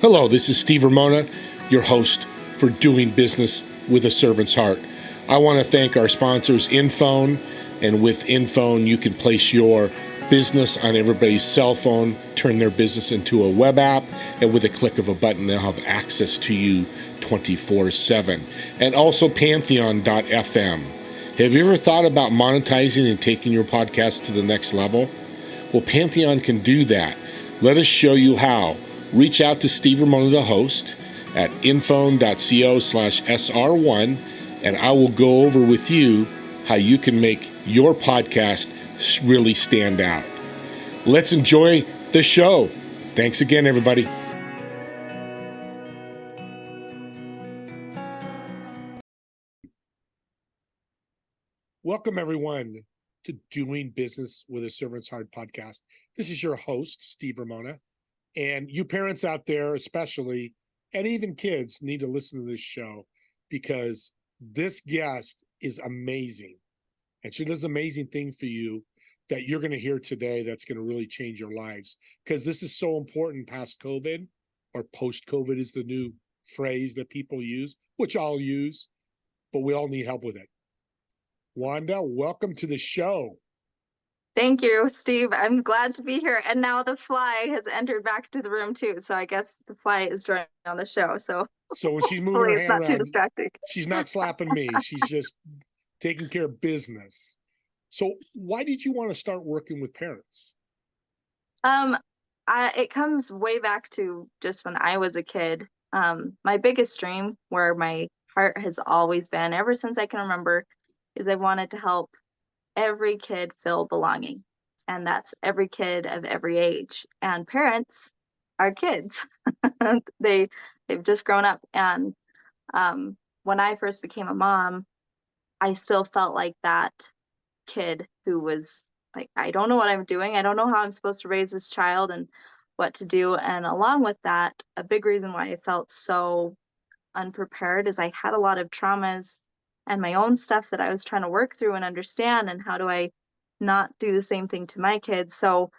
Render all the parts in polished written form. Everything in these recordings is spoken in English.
Hello, this is Steve Ramona, your host for Doing Business with a Servant's Heart. I want to thank our sponsors, Infone, and with Infone, you can place your business on everybody's cell phone, turn their business into a web app, and with a click of a button, they'll have access to you 24/7. And also Pantheon.fm. Have you ever thought about monetizing and taking your podcast to the next level? Well, Pantheon can do that. Let us show you how. Reach out to Steve Ramona, the host, at infone.co/SR1, and I will go over with you how you can make your podcast really stand out. Let's enjoy the show. Thanks again, everybody. Welcome, everyone, to Doing Business with a Servant's Heart podcast. This is your host, Steve Ramona. And you parents out there, especially, and even kids, need to listen to this show because this guest is amazing. And she does amazing things for you that you're going to hear today that's going to really change your lives, because this is so important past COVID, or post-COVID is the new phrase that people use, which I'll use, but we all need help with it. Wanda, welcome to the show. Thank you, Steve. I'm glad to be here. And now the fly has entered back to the room too. So I guess the fly is joining on the show. So when she's moving her hand not too around, distracting. She's not slapping me. She's just taking care of business. So why did you want to start working with parents? It comes way back to just when I was a kid. My biggest dream, where my heart has always been ever since I can remember, is I wanted to help every kid feel belonging. And that's every kid of every age. And parents are kids. They've just grown up. And when I first became a mom, I still felt like that kid who was like, I don't know what I'm doing. I don't know how I'm supposed to raise this child and what to do. And along with that, a big reason why I felt so unprepared is I had a lot of traumas and my own stuff that I was trying to work through and understand, and how do I not do the same thing to my kids. So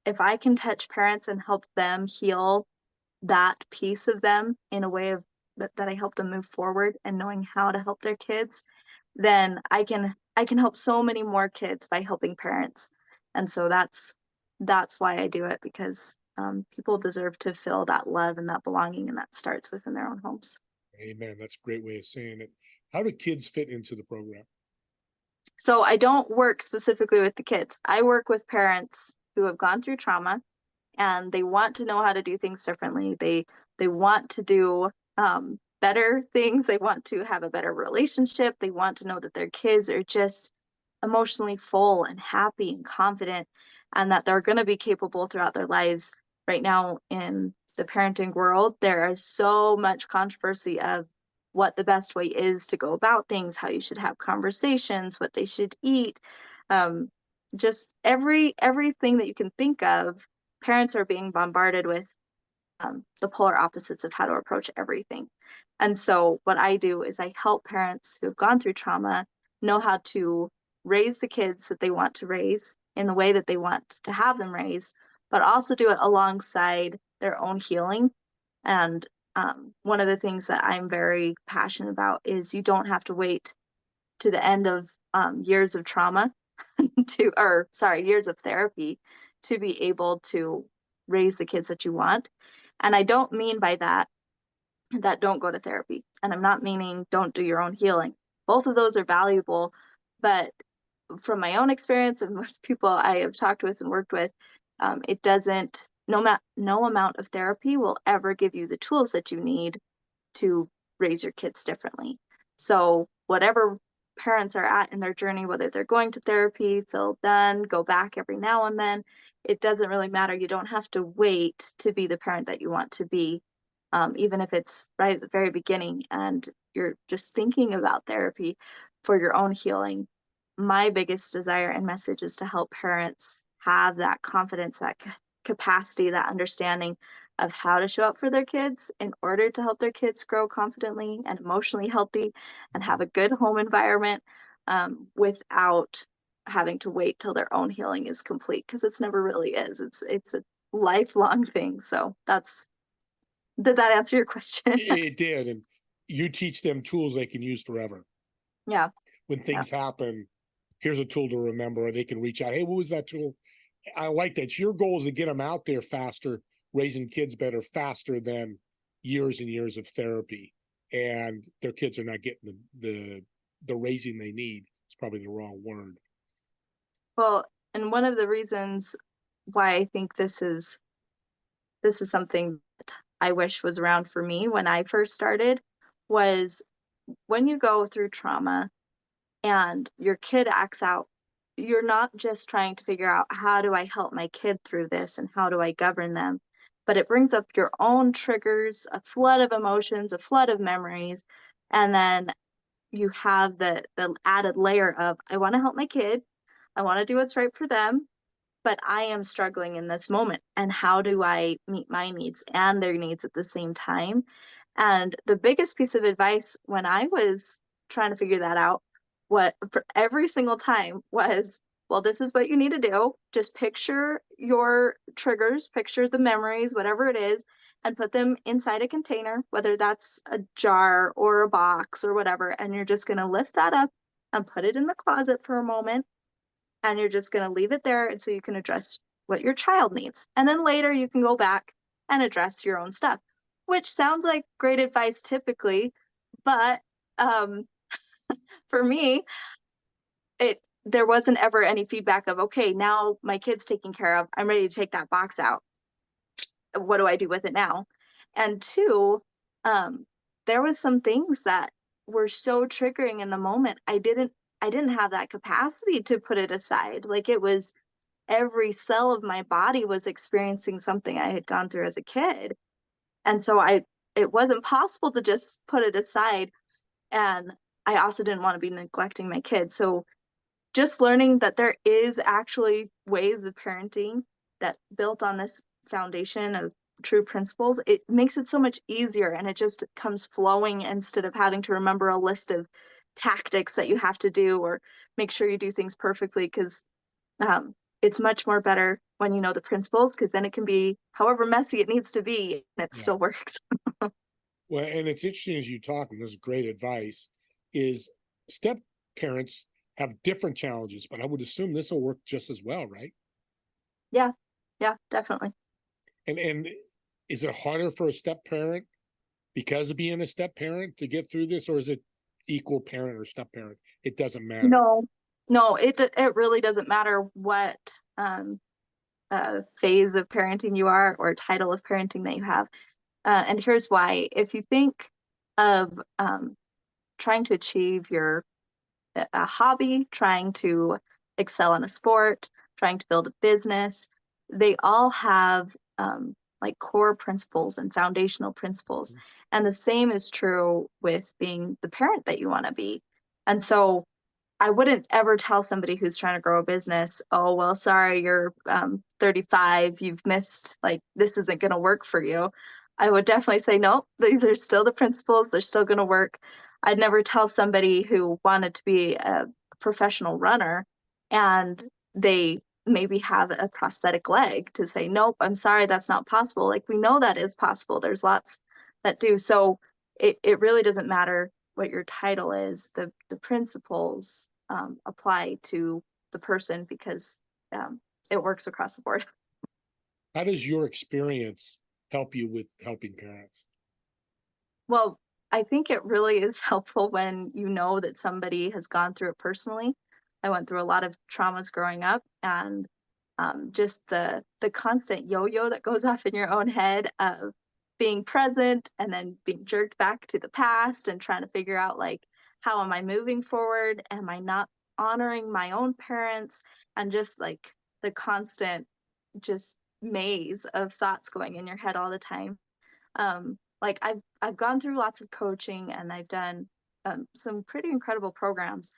if I can touch parents and help them heal that piece of them in a way of that I help them move forward and knowing how to help their kids, then I can help so many more kids by helping parents. And so that's why I do it, because people deserve to feel that love and that belonging, and that starts within their own homes. Amen. That's a great way of saying it. How do kids fit into the program? So I don't work specifically with the kids. I work with parents who have gone through trauma and they want to know how to do things differently. They want to do better things. They want to have a better relationship. They want to know that their kids are just emotionally full and happy and confident, and that they're going to be capable throughout their lives. Right now in the parenting world, there is so much controversy of what the best way is to go about things, how you should have conversations, what they should eat, just everything that you can think of. Parents are being bombarded with the polar opposites of how to approach everything. And so what I do is I help parents who have gone through trauma know how to raise the kids that they want to raise in the way that they want to have them raised, but also do it alongside their own healing. And one of the things that I'm very passionate about is you don't have to wait to the end of years of trauma years of therapy to be able to raise the kids that you want. And I don't mean by that don't go to therapy. And I'm not meaning don't do your own healing. Both of those are valuable. But from my own experience and with people I have talked with and worked with, it doesn't, no amount of therapy will ever give you the tools that you need to raise your kids differently. So whatever parents are at in their journey, whether they're going to therapy, feel done, go back every now and then, it doesn't really matter. You don't have to wait to be the parent that you want to be, even if it's right at the very beginning and you're just thinking about therapy for your own healing. My biggest desire and message is to help parents have that confidence, that capacity, that understanding of how to show up for their kids in order to help their kids grow confidently and emotionally healthy and have a good home environment, without having to wait till their own healing is complete, because it's never really is. It's lifelong thing. So did that answer your question? It did. And you teach them tools they can use forever. Yeah. When Yeah. things happen, here's a tool to remember, or they can reach out. Hey, what was that tool? I like that. Your goal is to get them out there faster, raising kids better faster than years and years of therapy. And their kids are not getting the raising they need. It's probably the wrong word. Well, and one of the reasons why I think this is something that I wish was around for me when I first started was when you go through trauma and your kid acts out, you're not just trying to figure out how do I help my kid through this and how do I govern them, but it brings up your own triggers, a flood of emotions, a flood of memories, and then you have the added layer of I want to help my kid, I want to do what's right for them, but I am struggling in this moment. And how do I meet my needs and their needs at the same time? And the biggest piece of advice when I was trying to figure that out, what for every single time was, well, this is what you need to do. Just picture your triggers, picture the memories, whatever it is, and put them inside a container, whether that's a jar or a box or whatever. And you're just going to lift that up and put it in the closet for a moment and you're just going to leave it there until you can address what your child needs. And then later you can go back and address your own stuff, which sounds like great advice typically, but um, for me, there wasn't ever any feedback of, okay, now my kid's taken care of. I'm ready to take that box out. What do I do with it now? And two, um, there was some things that were so triggering in the moment. I didn't have that capacity to put it aside. Like it was every cell of my body was experiencing something I had gone through as a kid. And so it wasn't possible to just put it aside. And I also didn't want to be neglecting my kids. So just learning that there is actually ways of parenting that built on this foundation of true principles, it makes it so much easier and it just comes flowing instead of having to remember a list of tactics that you have to do or make sure you do things perfectly because it's much more better when you know the principles because then it can be however messy it needs to be and it Yeah. still works. Well, and it's interesting as you talk, and this is great advice, is step parents have different challenges, but I would assume this will work just as well, right? Yeah, yeah, definitely. And is it harder for a step parent because of being a step parent to get through this, or is it equal parent or step parent? It doesn't matter. No, no, it really doesn't matter what phase of parenting you are or title of parenting that you have. And here's why. If you think of trying to achieve your a hobby, trying to excel in a sport, trying to build a business, they all have like core principles and foundational principles. And the same is true with being the parent that you want to be. And so I wouldn't ever tell somebody who's trying to grow a business, oh, well, sorry, you're 35, you've missed, like, this isn't going to work for you. I would definitely say, no, these are still the principles, they're still going to work. I'd never tell somebody who wanted to be a professional runner and they maybe have a prosthetic leg to say, nope, I'm sorry, that's not possible. Like, we know that is possible. There's lots that do. So it really doesn't matter what your title is, the principles apply to the person because it works across the board. How does your experience help you with helping parents? Well, I think it really is helpful when you know that somebody has gone through it personally. I went through a lot of traumas growing up, and just the constant yo-yo that goes off in your own head of being present and then being jerked back to the past and trying to figure out like how am I moving forward? Am I not honoring my own parents? And just like the constant just maze of thoughts going in your head all the time. Like I've gone through lots of coaching and I've done some pretty incredible programs,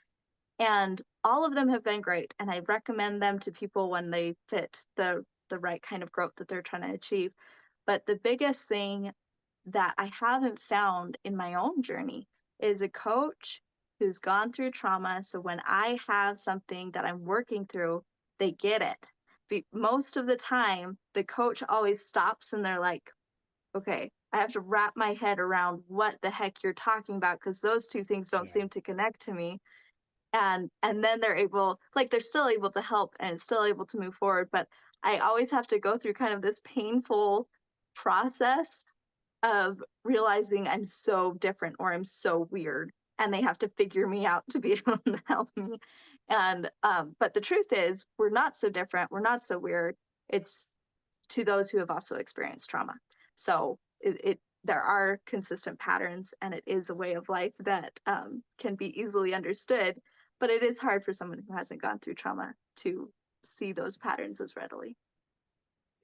and all of them have been great. And I recommend them to people when they fit the right kind of growth that they're trying to achieve. But the biggest thing that I haven't found in my own journey is a coach who's gone through trauma. So when I have something that I'm working through, they get it most of the time, the coach always stops and they're like, okay, I have to wrap my head around what the heck you're talking about because those two things don't Yeah. seem to connect to me. And then they're able, like, they're still able to help and still able to move forward. But I always have to go through kind of this painful process of realizing I'm so different or I'm so weird, and they have to figure me out to be able to help me. And but the truth is, we're not so different, we're not so weird. It's to those who have also experienced trauma. So there are consistent patterns, and it is a way of life that can be easily understood, but it is hard for someone who hasn't gone through trauma to see those patterns as readily.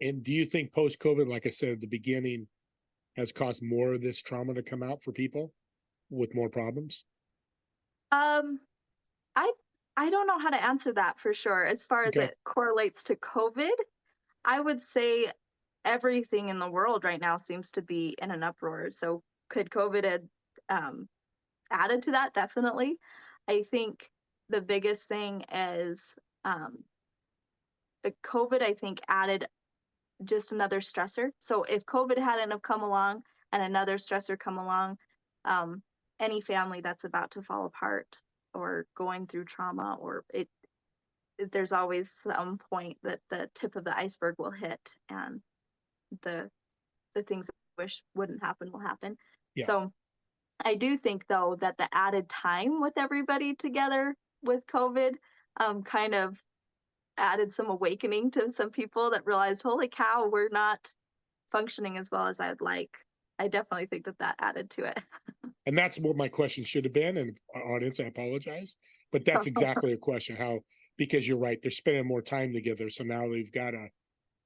And do you think post-COVID, like I said at the beginning, has caused more of this trauma to come out for people with more problems? Um, I I don't know how to answer that for sure. As far as Okay. it correlates to COVID, I would say everything in the world right now seems to be in an uproar. So could COVID have added to that? Definitely. I think the biggest thing is COVID, I think, added just another stressor. So if COVID hadn't have come along and another stressor come along, um, any family that's about to fall apart or going through trauma, or there's always some point that the tip of the iceberg will hit, and the things that I wish wouldn't happen will happen. Yeah. So I do think though that the added time with everybody together with COVID kind of added some awakening to some people that realized, holy cow, we're not functioning as well as I'd like. I definitely think that that added to it. And that's what my question should have been. And audience, I apologize, but that's exactly a question. How, because you're right, they're spending more time together. So now they've got to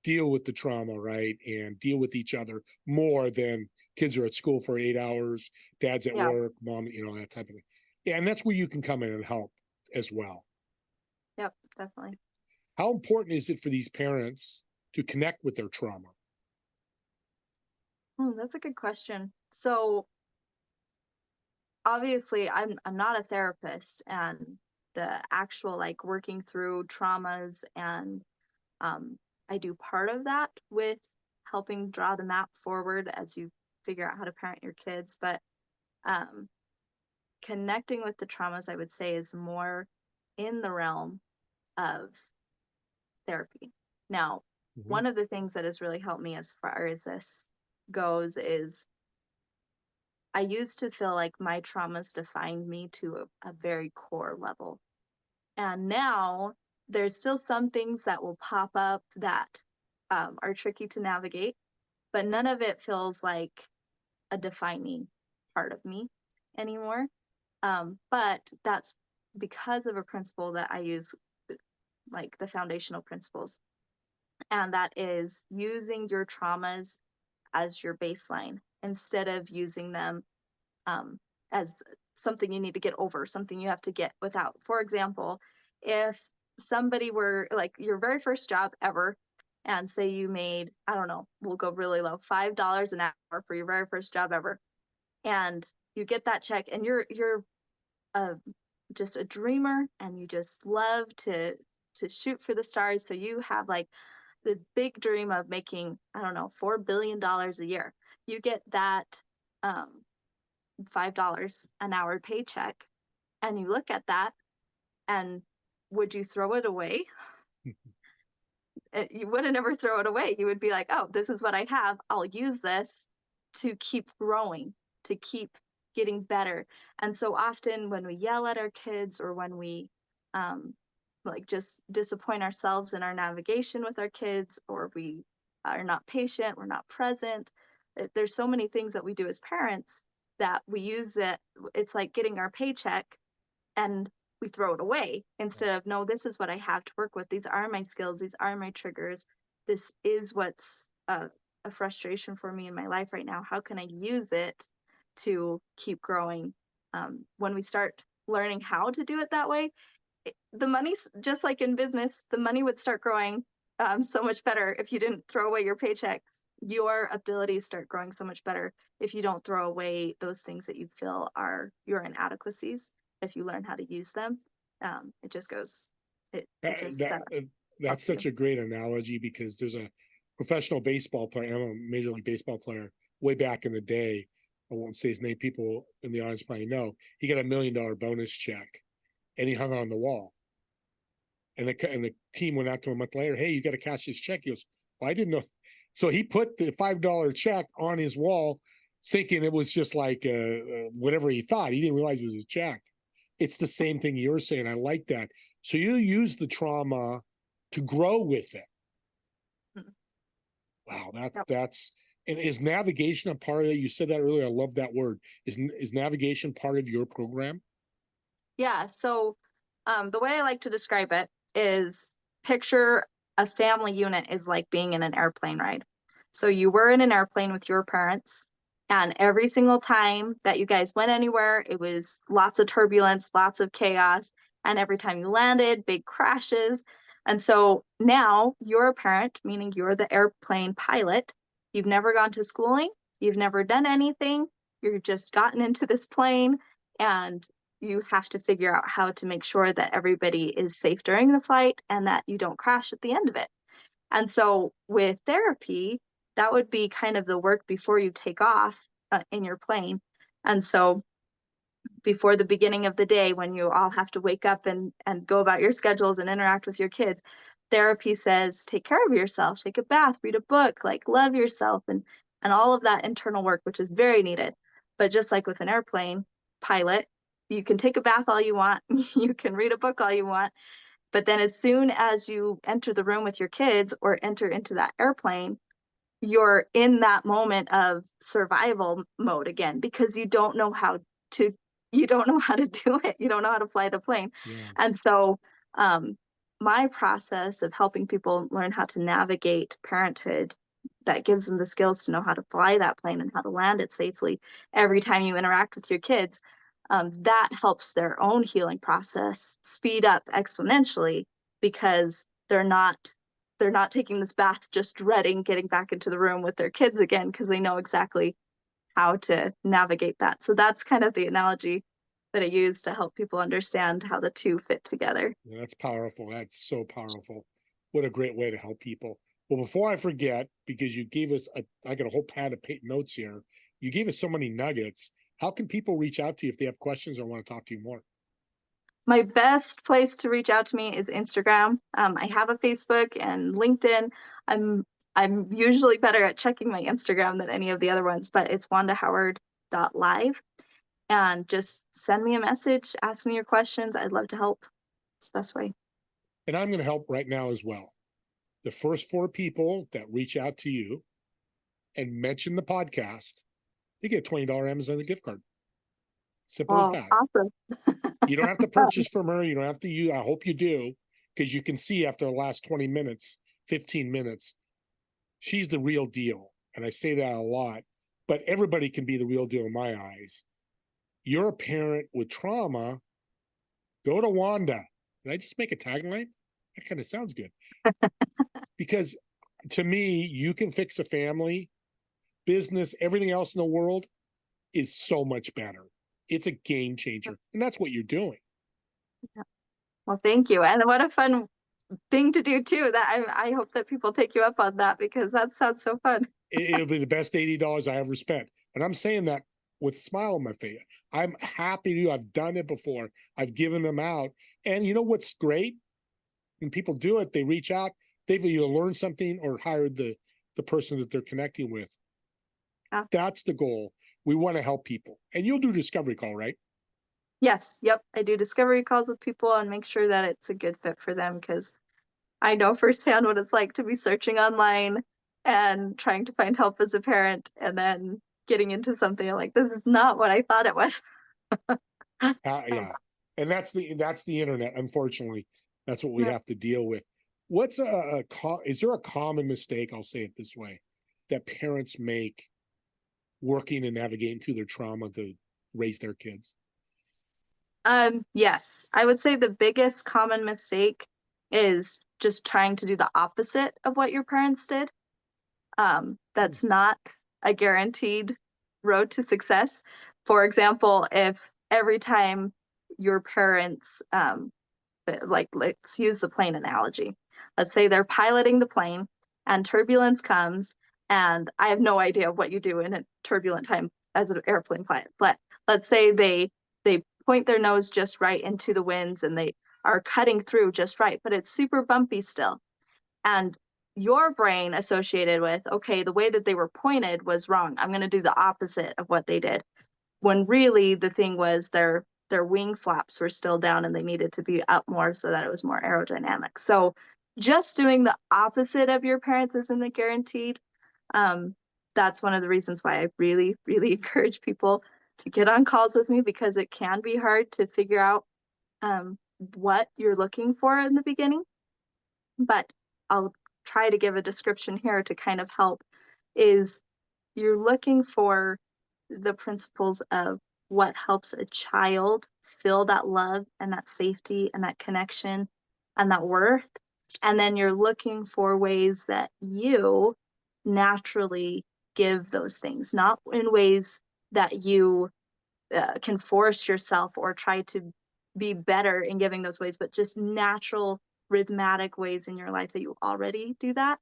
deal with the trauma, right? And deal with each other more than kids are at school for 8 hours, dad's at Yeah. work, mom, that type of thing. Yeah, and that's where you can come in and help as well. Yep, definitely. How important is it for these parents to connect with their trauma? Oh, that's a good question. So obviously I'm not a therapist, and the actual like working through traumas, and I do part of that with helping draw the map forward as you figure out how to parent your kids. But um, connecting with the traumas, I would say, is more in the realm of therapy. Now, one of the things that has really helped me as far as this goes is I used to feel like my traumas defined me to a very core level. And now there's still some things that will pop up that are tricky to navigate, but none of it feels like a defining part of me anymore. But that's because of a principle that I use, like the foundational principles, and that is using your traumas as your baseline instead of using them as something you need to get over, something you have to get without. For example, if somebody were like your very first job ever, and say you made, I don't know, we'll go really low, $5 an hour for your very first job ever, and you get that check, and you're uh, just a dreamer, and you just love to shoot for the stars. So you have like the big dream of making, I don't know, $4 billion a year. You get that um, $5 an hour paycheck, and you look at that, and would you throw it away? You wouldn't ever throw it away. You would be like, oh, this is what I have. I'll use this to keep growing, to keep getting better. And so often when we yell at our kids, or when we like just disappoint ourselves in our navigation with our kids, or we are not patient, we're not present, there's so many things that we do as parents that we use it. It's like getting our paycheck, and we throw it away instead of, no, this is what I have to work with. These are my skills. These are my triggers. This is what's a frustration for me in my life right now. How can I use it to keep growing? When we start learning how to do it that way, the money's just like in business, the money would start growing so much better if you didn't throw away your paycheck. Your abilities start growing so much better if you don't throw away those things that you feel are your inadequacies. If you learn how to use them, it just goes, it just That's such a great analogy, because there's a professional baseball player. I'm a Major League Baseball player way back in the day. I won't say his name. People in the audience probably know. He got $1 million bonus check, and he hung it on the wall. And the team went out to him a month later. Hey, you got to cash this check. He goes, well, I didn't know. So he put the $5 check on his wall, thinking it was just like whatever he thought. He didn't realize it was a check. It's the same thing you're saying. I like that. So you use the trauma to grow with it. Wow, that's and is navigation a part of it? You said that earlier. I love that word. Is navigation part of your program? Yeah. So the way I like to describe it is, picture a family unit is like being in an airplane ride. So you were in an airplane with your parents, and every single time that you guys went anywhere, it was lots of turbulence, lots of chaos. And every time you landed, big crashes. And so now you're a parent, meaning you're the airplane pilot. You've never gone to schooling, you've never done anything, you've just gotten into this plane, and you have to figure out how to make sure that everybody is safe during the flight and that you don't crash at the end of it. And so with therapy, that would be kind of the work before you take off in your plane. And so before the beginning of the day, when you all have to wake up and go about your schedules and interact with your kids, therapy says, take care of yourself, take a bath, read a book, like love yourself, and all of that internal work, which is very needed. But just like with an airplane pilot, you can take a bath all you want, you can read a book all you want, but then as soon as you enter the room with your kids or enter into that airplane, you're in that moment of survival mode again, because you don't know how to do it. You don't know how to fly the plane. Yeah. And so my process of helping people learn how to navigate parenthood, that gives them the skills to know how to fly that plane and how to land it safely every time you interact with your kids, that helps their own healing process speed up exponentially, because they're not taking this bath just dreading getting back into the room with their kids again, because they know exactly how to navigate that. So that's kind of the analogy that I use to help people understand how the two fit together. Yeah, that's powerful. That's so powerful. What a great way to help people. Well, before I forget, because you gave us I got a whole pad of notes here. You gave us so many nuggets. How can people reach out to you if they have questions or want to talk to you more? My best place to reach out to me is Instagram. I have a Facebook and LinkedIn. I'm usually better at checking my Instagram than any of the other ones, but it's wandahoward.live. And just send me a message, ask me your questions. I'd love to help. It's the best way. And I'm going to help right now as well. The first 4 people that reach out to you and mention the podcast, you get a $20 Amazon gift card. Simple as that. Awesome. You don't have to purchase from her. You don't have to. I hope you do, because you can see after the last 20 minutes, 15 minutes, she's the real deal. And I say that a lot, but everybody can be the real deal in my eyes. You're a parent with trauma, go to Wanda. Did I just make a tagline? That kind of sounds good. Because to me, you can fix a family, business, everything else in the world is so much better. It's a game changer. And that's what you're doing. Well, thank you. And what a fun thing to do too. That I hope that people take you up on that, because that sounds so fun. It'll be the best $80 I ever spent. And I'm saying that with a smile on my face. I'm happy to. I've done it before. I've given them out. And you know what's great? When people do it, they reach out, they've either learned something or hired the person that they're connecting with. Yeah. That's the goal. We want to help people. And you'll do discovery call, right? Yes. Yep. I do discovery calls with people and make sure that it's a good fit for them, because I know firsthand what it's like to be searching online and trying to find help as a parent, and then getting into something like, this is not what I thought it was. Yeah. And that's the internet. Unfortunately, that's what we have to deal with. What's is there a common mistake, I'll say it this way, that parents make working and navigating through their trauma to raise their kids? Yes, I would say the biggest common mistake is just trying to do the opposite of what your parents did. That's not a guaranteed road to success. For example, if every time your parents, like, let's use the plane analogy. Let's say they're piloting the plane and turbulence comes, and I have no idea what you do in a turbulent time as an airplane pilot, but let's say they point their nose just right into the winds and they are cutting through just right, but it's super bumpy still. And your brain associated with, okay, the way that they were pointed was wrong. I'm going to do the opposite of what they did. When really the thing was their wing flaps were still down and they needed to be up more so that it was more aerodynamic. So just doing the opposite of your parents isn't guaranteed. That's one of the reasons why I really, really encourage people to get on calls with me, because it can be hard to figure out what you're looking for in the beginning. But I'll try to give a description here to kind of help. Is you're looking for the principles of what helps a child feel that love and that safety and that connection and that worth. And then you're looking for ways that you naturally give those things, not in ways that you can force yourself or try to be better in giving those ways, but just natural rhythmic ways in your life that you already do that.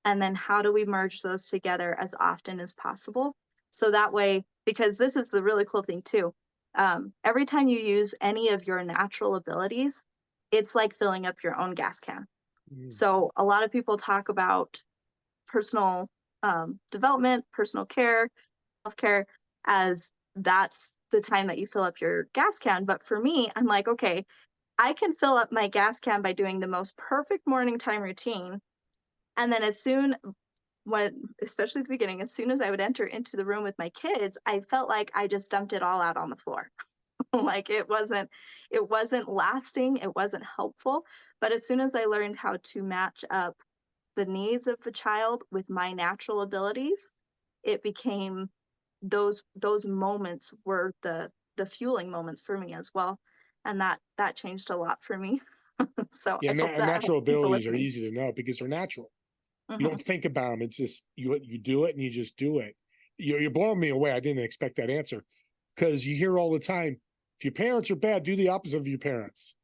And then how do we merge those together as often as possible? So that way, because this is the really cool thing too, every time you use any of your natural abilities, it's like filling up your own gas can. So a lot of people talk about personal development, personal care, self-care as that's the time that you fill up your gas can. But for me, I'm like, okay, I can fill up my gas can by doing the most perfect morning time routine. And then especially at the beginning, as soon as I would enter into the room with my kids, I felt like I just dumped it all out on the floor. Like it wasn't lasting, it wasn't helpful. But as soon as I learned how to match up the needs of the child with my natural abilities, it became those moments were the fueling moments for me as well. And that changed a lot for me. So Yeah, I hope that natural helps people abilities are listening. easy to know because they're natural. You don't Mhm. think about them. It's just you do it and you just do it. You're blowing me away. I didn't expect that answer, because you hear all the time, if your parents are bad, do the opposite of your parents.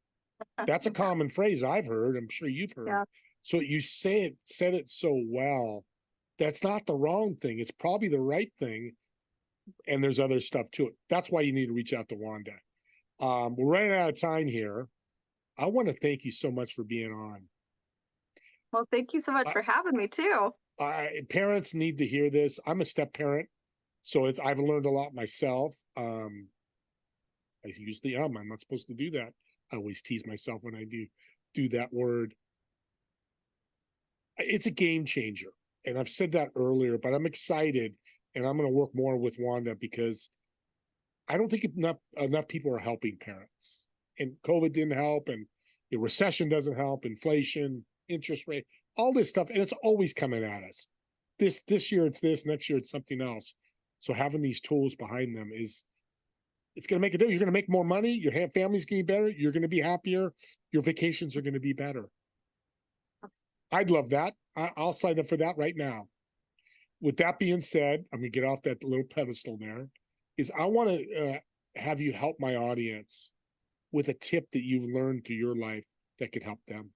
That's a common phrase I've heard. I'm sure you've heard. Yeah. So you said it so well. That's not the wrong thing. It's probably the right thing. And there's other stuff to it. That's why you need to reach out to Wanda. We're running out of time here. I want to thank you so much for being on. Well, thank you so much for having me too. Parents need to hear this. I'm a step parent, so I've learned a lot myself. I use the I'm not supposed to do that. I always tease myself when I do that word. It's a game changer, and I've said that earlier, but I'm excited, and I'm going to work more with Wanda because I don't think enough people are helping parents, and COVID didn't help, and the recession doesn't help, inflation, interest rate, all this stuff, and it's always coming at us. This year it's this, next year it's something else. So having these tools behind them it's going to make a difference. You're going to make more money. Your family's going to be better. You're going to be happier. Your vacations are going to be better. I'd love that. I'll sign up for that right now. With that being said, I'm going to get off that little pedestal there. I want to have you help my audience with a tip that you've learned through your life that could help them.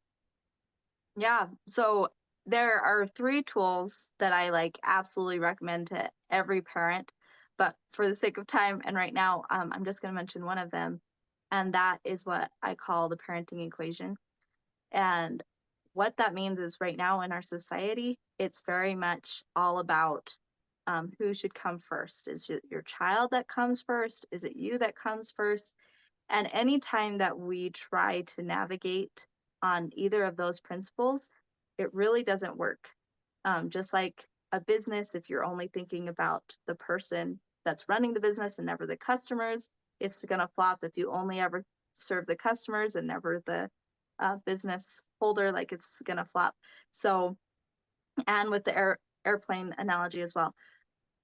Yeah. So there are 3 tools that I absolutely recommend to every parent. But for the sake of time and right now, I'm just going to mention one of them. And that is what I call the parenting equation. And what that means is right now in our society, it's very much all about who should come first. Is it your child that comes first? Is it you that comes first? And anytime that we try to navigate on either of those principles, it really doesn't work. Just like a business, if you're only thinking about the person that's running the business and never the customers, it's going to flop. If you only ever serve the customers and never the business holder, it's going to flop. So, and with the airplane analogy as well.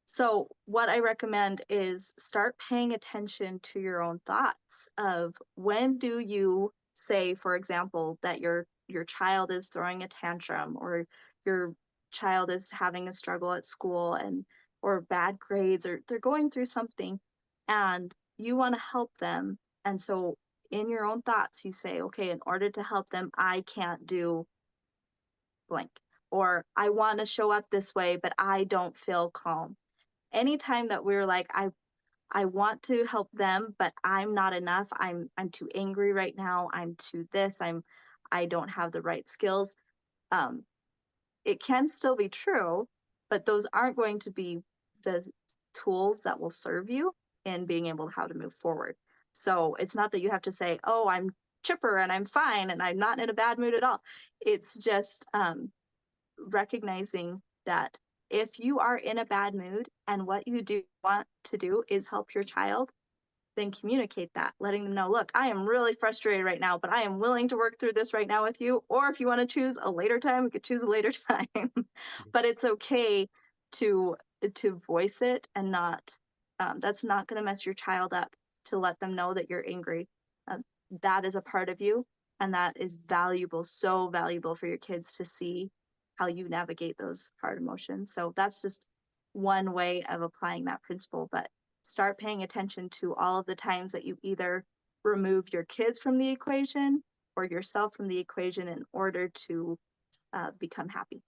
So what I recommend is start paying attention to your own thoughts of when do you say, for example, that your child is throwing a tantrum or your child is having a struggle at school or bad grades or they're going through something and you want to help them. And so in your own thoughts, you say, okay, in order to help them, I can't do blank, or I want to show up this way, but I don't feel calm. Anytime that we're like, I want to help them, but I'm not enough. I'm too angry right now. I'm too this. I don't have the right skills. Um, it can still be true, but those aren't going to be the tools that will serve you in being able to how to move forward. So it's not that you have to say, oh, I'm chipper and I'm fine and I'm not in a bad mood at all. It's just recognizing that if you are in a bad mood and what you do want to do is help your child, then communicate that, letting them know, look, I am really frustrated right now, but I am willing to work through this right now with you. Or if you want to choose a later time, we could choose a later time. But it's okay to voice it and not, that's not going to mess your child up to let them know that you're angry. That is a part of you, and that is valuable, so valuable for your kids to see how you navigate those hard emotions. So that's just one way of applying that principle. But start paying attention to all of the times that you either remove your kids from the equation or yourself from the equation in order to become happy.